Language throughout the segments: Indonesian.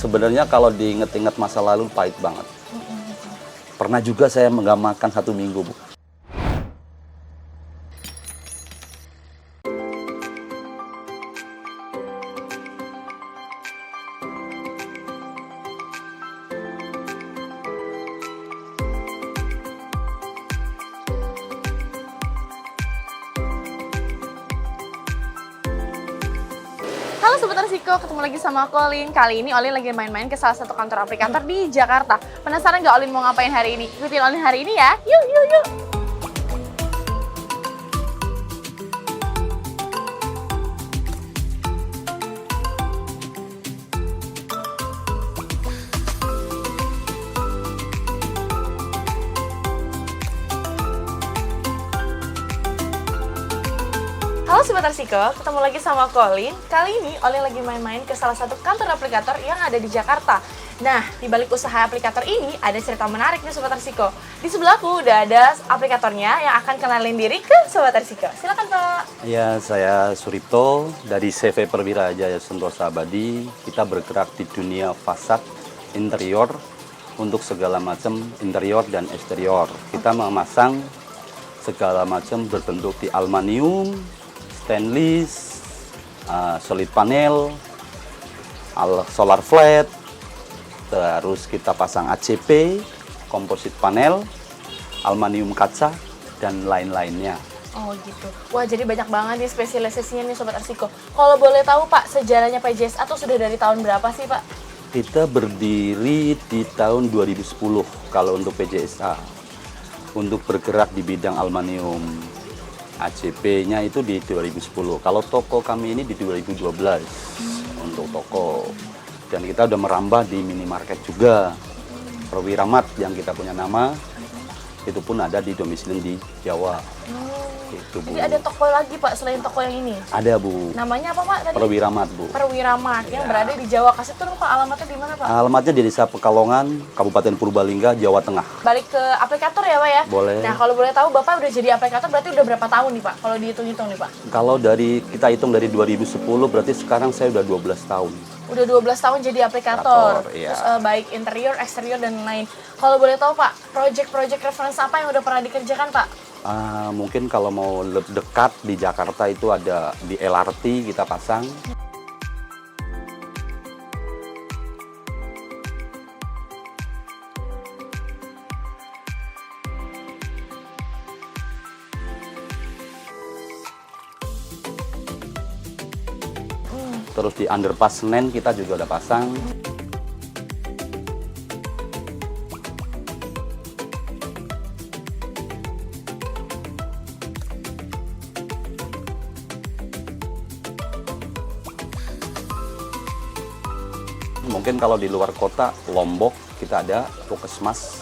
sebenarnya kalau diinget-inget masa lalu pahit banget. Pernah juga saya nggak makan 1 minggu, Bu. Halo Sobat Resiko, ketemu lagi sama aku Olin. Kali ini Olin lagi main-main ke salah satu kantor aplikator di Jakarta. Penasaran nggak Olin mau ngapain hari ini? Ikutin Olin hari ini ya. Yuk, yuk, yuk. Halo Sobat Resiko, ketemu lagi sama aku Olin. Kali ini Olin lagi main-main ke salah satu kantor aplikator yang ada di Jakarta. Nah, di balik usaha aplikator ini ada cerita menarik nih Sobat Resiko. Di sebelahku udah ada aplikatornya yang akan kenalin diri ke Sobat Resiko. Silakan Pak. Ya, saya Suripto dari CV Perwira Jaya Sentosa Abadi. Kita bergerak di dunia fasad interior untuk segala macam interior dan eksterior. Kita memasang segala macam berbentuk di aluminium, stainless, solid panel, solar flat, terus kita pasang ACP, komposit panel, aluminium kaca, dan lain-lainnya. Oh gitu. Wah, jadi banyak banget nih spesialisasinya nih Sobat Resiko. Kalau boleh tahu Pak, sejarahnya PJSA tuh sudah dari tahun berapa sih Pak? Kita berdiri di tahun 2010 kalau untuk PJSA. Untuk bergerak di bidang aluminium. ACP-nya itu di 2010. Kalau toko kami ini di 2012 untuk toko. Dan kita udah merambah di minimarket juga. Perwira Mart yang kita punya nama, itu pun ada di domisili di Jawa. Itu, Bu. Jadi ada toko lagi Pak selain toko yang ini? Ada, Bu. Namanya apa Pak tadi? Perwira Mart, Bu. Perwira Mart yang Ya. berada di Jawa. Kasih tuh Pak alamatnya di mana Pak? Alamatnya di Desa Pekalongan, Kabupaten Purbalingga, Jawa Tengah. Balik ke aplikator ya Pak ya? Boleh. Nah kalau boleh tahu Bapak udah jadi aplikator berarti udah berapa tahun nih Pak? Kalau dihitung-hitung nih Pak? Kalau kita hitung dari 2010, berarti sekarang saya udah 12 tahun. Udah 12 tahun jadi aplikator. Iya. Terus baik interior, eksterior, dan lain. Kalau boleh tahu Pak, project-project reference apa yang udah pernah dikerjakan Pak? Mungkin kalau mau dekat di Jakarta itu ada di LRT kita pasang. Terus di underpass Senen kita juga udah pasang. Mungkin kalau di luar kota, Lombok, kita ada Puskesmas.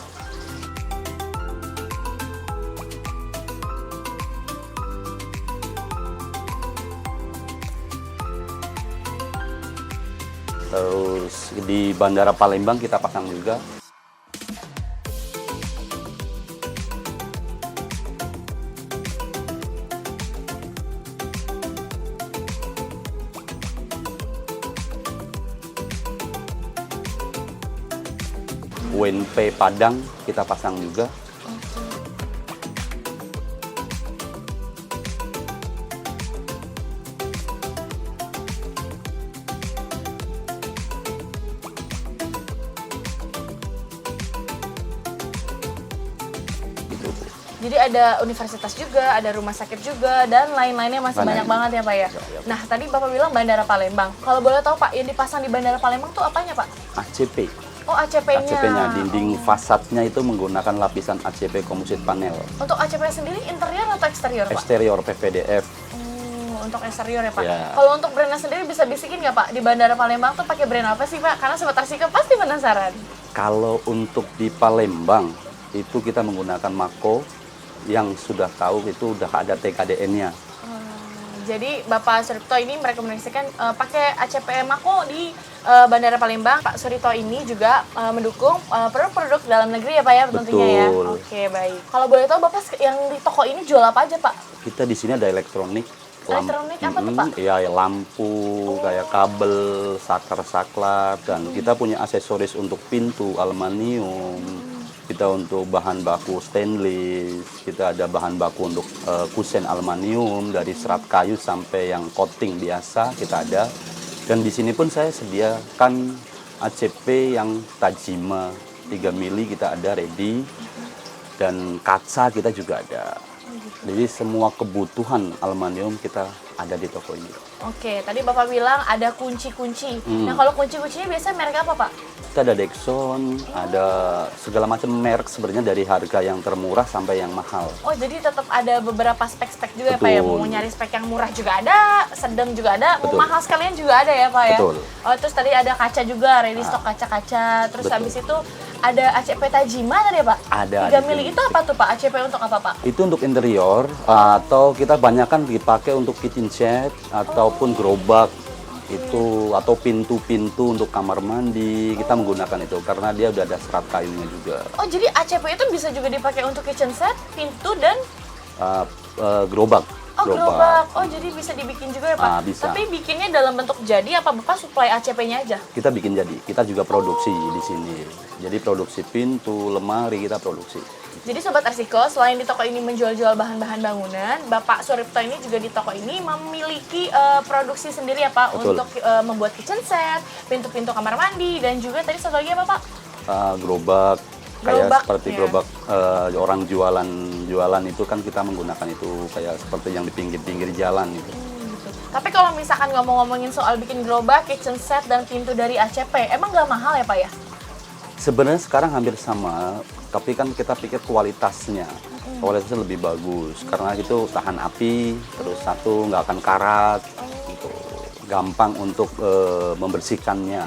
Terus di Bandara Palembang kita pasang juga. UNP Padang kita pasang juga. Gitu, Bu. Jadi ada universitas juga, ada rumah sakit juga, dan lain-lainnya masih banyak banget ya Pak ya? Ya. Nah tadi Bapak bilang Bandara Palembang. Kalau boleh tahu Pak, yang dipasang di Bandara Palembang tuh apanya Pak? ACP. Oh ACP-nya. ACP-nya, dinding fasadnya itu menggunakan lapisan ACP komposit panel. Untuk ACP sendiri interior atau eksterior Pak? Eksterior PVDF. Untuk eksterior ya Pak. Ya. Kalau untuk brandnya sendiri bisa bisikin nggak Pak? Di Bandara Palembang tuh pakai brand apa sih Pak? Karena Sobat Resiko pasti penasaran. Kalau untuk di Palembang, itu kita menggunakan Mako yang sudah tahu itu udah ada TKDN-nya. Jadi Bapak Suripto ini merekomendasikan pakai ACP Mako di Bandara Palembang. Pak Suripto ini juga mendukung produk-produk dalam negeri ya Pak ya tentunya ya. Oke baik. Kalau boleh tahu Bapak yang di toko ini jual apa aja Pak? Kita di sini ada elektronik, Elektronik apa tuh, Pak? Iya, lampu, kayak kabel, saklar-saklar, dan kita punya aksesoris untuk pintu aluminium. Kita untuk bahan baku stainless, kita ada bahan baku untuk kusen aluminium dari serat kayu sampai yang coating biasa kita ada. Dan di sini pun saya sediakan ACP yang Tajima 3 mili kita ada ready, dan kaca kita juga ada. Jadi semua kebutuhan aluminium kita ada di toko ini. Oke, tadi Bapak bilang ada kunci-kunci. Nah, kalau kunci-kuncinya biasanya merek apa, Pak? Kita ada Dexon, ada segala macam merek sebenarnya dari harga yang termurah sampai yang mahal. Oh, jadi tetap ada beberapa spek-spek juga ya, Pak ya? Betul. Mau nyari spek yang murah juga ada, sedang juga ada, mau Betul. mahal sekalian juga ada ya, Pak ya? Betul. Oh, terus tadi ada kaca juga, ready stock kaca-kaca. Terus Betul. habis itu ada ACP Tajima tadi ya, Pak? Ada. 3 mili itu apa tuh, Pak? ACP untuk apa, Pak? Itu untuk interior, atau kita banyakkan dipakai untuk kitchen set ataupun gerobak itu, atau pintu-pintu untuk kamar mandi. Kita menggunakan itu karena dia udah ada serat kayunya juga. Oh, jadi ACP itu bisa juga dipakai untuk kitchen set, pintu, dan Gerobak. gerobak. Oh, jadi bisa dibikin juga ya, Pak? Bisa. Tapi bikinnya dalam bentuk jadi apa Bapak supply ACP-nya aja? Kita bikin jadi, kita juga produksi di sini. Jadi produksi pintu, lemari kita produksi. Jadi Sobat Arsiko, selain di toko ini menjual-jual bahan-bahan bangunan, Bapak Suripto ini juga di toko ini memiliki produksi sendiri ya, Pak? Betul. Untuk membuat kitchen set, pintu-pintu kamar mandi, dan juga tadi satu lagi apa, Pak? Gerobak, kayak Gerobak, seperti ya. gerobak orang jualan itu kan kita menggunakan itu kayak seperti yang di pinggir-pinggir jalan itu. Gitu. Tapi kalau misalkan ngomong-ngomongin soal bikin gerobak, kitchen set, dan pintu dari ACP, emang nggak mahal ya, Pak ya? Sebenarnya sekarang hampir sama, tapi kan kita pikir kualitasnya lebih bagus karena itu tahan api, terus satu nggak akan karat, gitu. Gampang untuk membersihkannya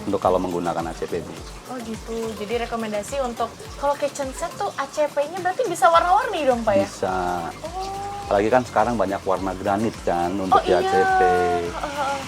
untuk kalau menggunakan ACP ini. Oh gitu, jadi rekomendasi untuk kalau kitchen set tuh ACP-nya berarti bisa warna-warni dong, Pak ya? Bisa. Oh. Apalagi kan sekarang banyak warna granit kan untuk di iya. ACP.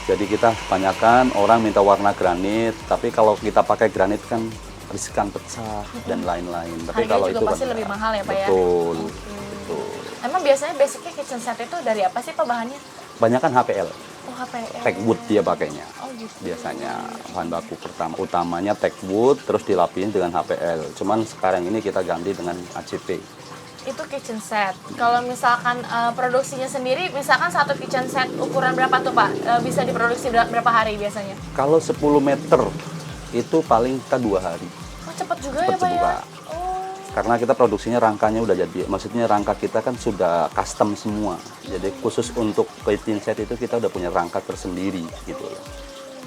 Jadi kita kebanyakan orang minta warna granit, tapi kalau kita pakai granit kan riskan pecah dan lain-lain. Tapi Harganya kalau juga itu pasti lebih mahal ya, Pak ya? betul, Oke. betul. Emang biasanya basicnya kitchen set itu dari apa sih, Pak, bahannya? Banyakan HPL, Oh, HPL. teakwood dia pakainya. Oh gitu. Biasanya bahan baku utamanya teakwood, terus dilapisin dengan HPL. Cuman sekarang ini kita ganti dengan ACP. Itu kitchen set. Kalau misalkan produksinya sendiri, misalkan satu kitchen set ukuran berapa tuh, Pak? Bisa diproduksi berapa hari biasanya? Kalau 10 meter itu paling kita 2 hari. Oh, cepet juga Cepet ya, Pak juga. ya? Oh. Karena kita produksinya rangkanya udah jadi, maksudnya rangka kita kan sudah custom semua. Jadi khusus untuk kitchen set itu kita udah punya rangka tersendiri gitu.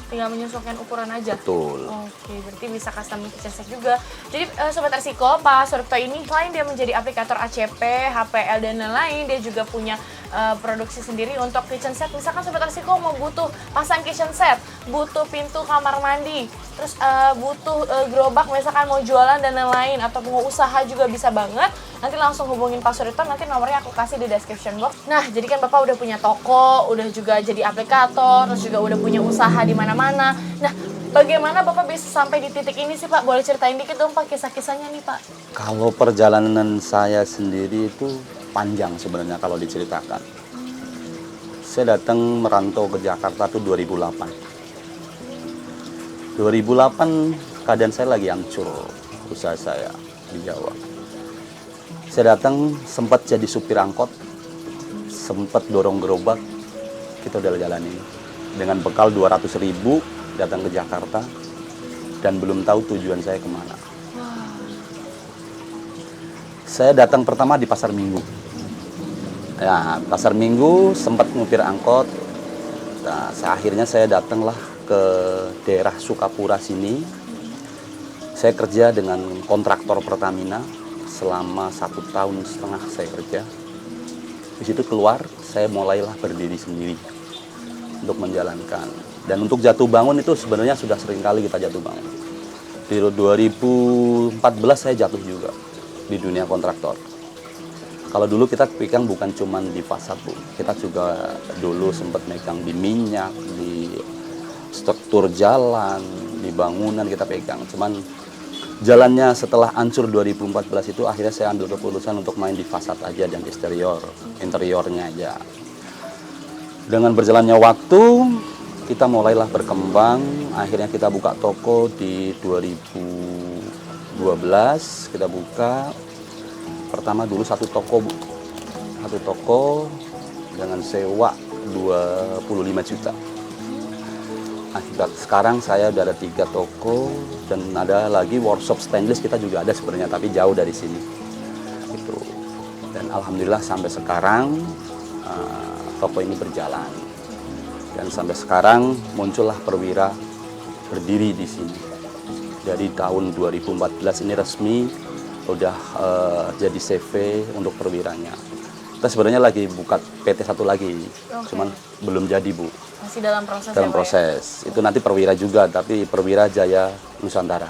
Tinggal menyesuaikan ukuran aja. Betul. Oke, berarti bisa custom kitchen set juga. Jadi Sobat Arsiko, Pak Suripto ini selain dia menjadi aplikator ACP, HPL, dan lain-lain, dia juga punya produksi sendiri untuk kitchen set. Misalkan Sobat Arsiko mau butuh pasang kitchen set, butuh pintu kamar mandi, terus butuh gerobak misalkan mau jualan dan lain-lain, atau mau usaha juga bisa banget. Nanti langsung hubungin Pak Suripto, nanti nomornya aku kasih di description box. Nah, jadi kan Bapak udah punya toko, udah juga jadi aplikator, terus juga udah punya usaha di mana-mana. Nah, bagaimana Bapak bisa sampai di titik ini sih, Pak? Boleh ceritain dikit dong, Pak, kisah-kisahnya nih, Pak. Kalau perjalanan saya sendiri itu panjang sebenarnya kalau diceritakan. Saya datang merantau ke Jakarta tuh 2008. 2008 keadaan saya lagi hancur usaha saya di Jawa. Saya datang sempat jadi supir angkot, sempat dorong gerobak, kita udah jalanin. Dengan bekal 200.000 datang ke Jakarta dan belum tahu tujuan saya kemana. Saya datang pertama di Pasar Minggu. Ya, Pasar Minggu sempat ngupir angkot. Nah, akhirnya saya datanglah ke daerah Sukapura sini. Saya kerja dengan kontraktor Pertamina selama 1,5 tahun saya kerja. Di situ keluar, saya mulailah berdiri sendiri untuk menjalankan. Dan untuk jatuh bangun itu sebenarnya sudah sering kali kita jatuh bangun. Di 2014 saya jatuh juga di dunia kontraktor. Kalau dulu kita pegang bukan cuma di fasad, Bu. Kita juga dulu sempat megang di minyak, di struktur jalan, di bangunan kita pegang. Cuman Jalannya setelah hancur 2014 itu akhirnya saya ambil keputusan untuk main di fasad aja dan interiornya aja. Dengan berjalannya waktu, kita mulailah berkembang. Akhirnya kita buka toko di 2012. Kita buka pertama dulu satu toko, Bu. Satu toko dengan sewa 25 juta. Akibat sekarang saya udah ada 3 toko dan ada lagi workshop stainless kita juga ada sebenarnya, tapi jauh dari sini. Gitu. Dan alhamdulillah sampai sekarang toko ini berjalan. Dan sampai sekarang muncullah Perwira berdiri di sini. Dari tahun 2014 ini resmi udah jadi CV untuk perwiranya. Kita sebenarnya lagi buka PT satu lagi, cuman belum jadi, Bu. Masih dalam proses. Dalam proses. Itu nanti perwira juga, tapi Perwira Jaya Nusantara.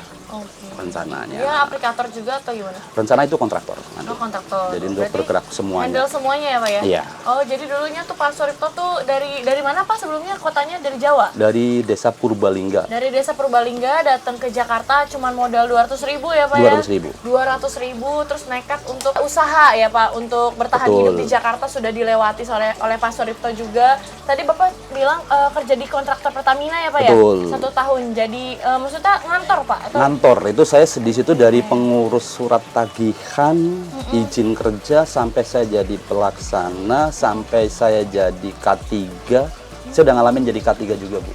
Rencananya. Dia aplikator juga atau gimana? Rencana itu kontraktor. Nanti. Oh, kontraktor. Jadi untuk bergerak semuanya. Handle semuanya ya, Pak ya? Iya. Oh, jadi dulunya tuh Pak Suripto tuh dari mana, Pak? Sebelumnya kotanya dari Jawa? Dari Desa Purbalingga. Dari Desa Purbalingga datang ke Jakarta cuman modal 200.000 ya, Pak ya? 200.000. 200.000 terus nekat untuk usaha ya, Pak, untuk bertahan Betul. hidup di Jakarta sudah dilewati oleh Pak Suripto juga. Tadi Bapak bilang kerja di kontraktor Pertamina ya, Pak Betul. ya? 1 tahun. Jadi maksudnya ngantor, Pak? Atau? Ngantor itu saya di situ dari pengurus surat tagihan, izin kerja sampai saya jadi pelaksana, sampai saya jadi K3. Saya udah ngalamin jadi K3 juga, Bu.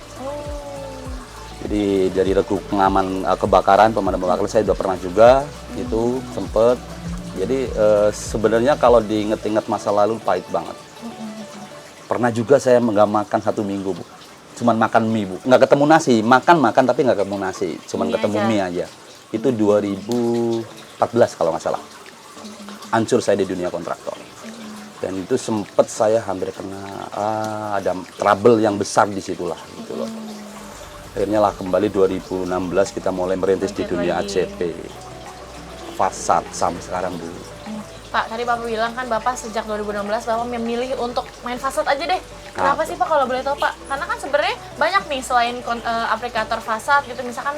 Jadi dari regu pengaman kebakaran, pemadam kebakaran saya udah pernah juga, itu sempet. Jadi sebenarnya kalau diinget-inget masa lalu pahit banget. Pernah juga saya nggak makan 1 minggu, Bu. Cuman makan mie, Bu. Nggak ketemu nasi, makan tapi nggak ketemu nasi. Cuman ketemu mie aja. Itu 2014 kalau nggak salah. Hancur saya di dunia kontraktor. Dan itu sempet saya hampir kena ada trouble yang besar di situlah, gitu loh. Akhirnya lah kembali 2016 kita mulai merintis di dunia ACP. Fasad sampai sekarang, Bu. Pak, tadi Bapak bilang kan Bapak sejak 2016 Bapak memilih untuk main fasad aja deh. Kenapa sih, Pak, kalau boleh tahu, Pak? Karena kan sebenarnya banyak nih selain aplikator fasad gitu, misalkan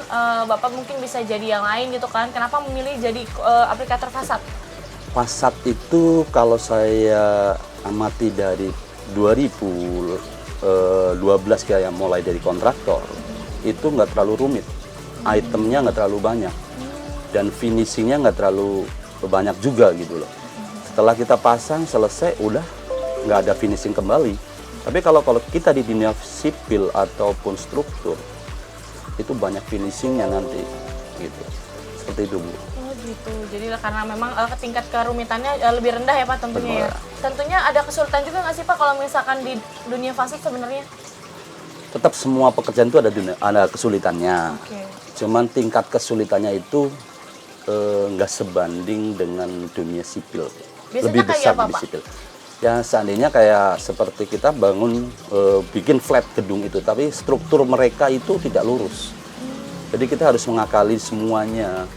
Bapak mungkin bisa jadi yang lain gitu kan. Kenapa memilih jadi aplikator fasad? Fasad itu kalau saya amati dari 2012 kayak mulai dari kontraktor, itu nggak terlalu rumit. Itemnya nggak terlalu banyak. Dan finishingnya nggak terlalu banyak juga gitu loh. Setelah kita pasang selesai udah nggak ada finishing kembali. Tapi kalau kita di dunia sipil ataupun struktur itu banyak finishingnya nanti gitu. Seperti itu, Bu. Oh gitu. Jadi karena memang tingkat kerumitannya lebih rendah ya, Pak, tentunya ya. Tentunya ada kesulitan juga nggak sih, Pak, kalau misalkan di dunia fasad sebenarnya? Tetap semua pekerjaan itu ada kesulitannya. Cuman tingkat kesulitannya itu nggak sebanding dengan dunia sipil. Biasanya lebih besar apa, di Pak? sipil. Ya seandainya kayak seperti kita bangun bikin flat gedung itu, tapi struktur mereka itu tidak lurus. Jadi kita harus mengakali semuanya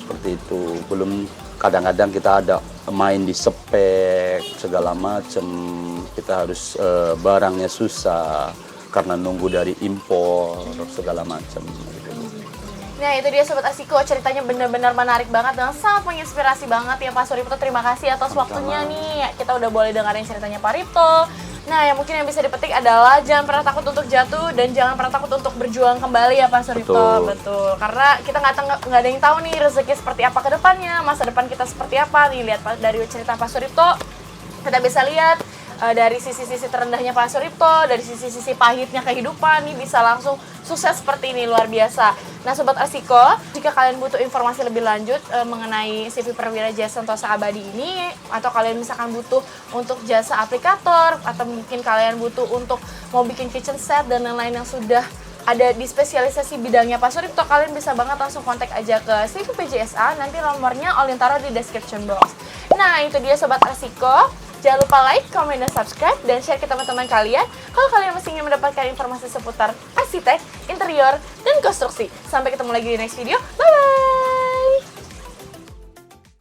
seperti itu. Belum kadang-kadang kita ada main di spek segala macam. Kita harus barangnya susah karena nunggu dari impor segala macam. Nah, itu dia Sobat Asiko, ceritanya benar-benar menarik banget dan sangat menginspirasi banget ya Pak Suripto. Terima kasih atas waktunya nih. Kita udah boleh dengerin ceritanya Pak Ripto. Nah, yang mungkin yang bisa dipetik adalah jangan pernah takut untuk jatuh dan jangan pernah takut untuk berjuang kembali ya Pak Suripto. Betul. Karena kita nggak ada yang tahu nih rezeki seperti apa ke depannya, masa depan kita seperti apa nih. Lihat dari cerita Pak Suripto, kita bisa lihat dari sisi-sisi terendahnya Pak Suripto, dari sisi-sisi pahitnya kehidupan nih bisa langsung sukses seperti ini, luar biasa. Nah Sobat Asiko, jika kalian butuh informasi lebih lanjut mengenai CV Perwira Jaya Sentosa Abadi ini, atau kalian misalkan butuh untuk jasa aplikator, atau mungkin kalian butuh untuk mau bikin kitchen set dan lain-lain yang sudah ada di spesialisasi bidangnya Pak Suripto, kalian bisa banget langsung kontak aja ke CV PJSA, nanti nomornya Olin taruh di description box. Nah itu dia Sobat Asiko. Jangan lupa like, comment, dan subscribe, dan share ke teman-teman kalian kalau kalian masih ingin mendapatkan informasi seputar arsitek, interior, dan konstruksi. Sampai ketemu lagi di next video. Bye-bye!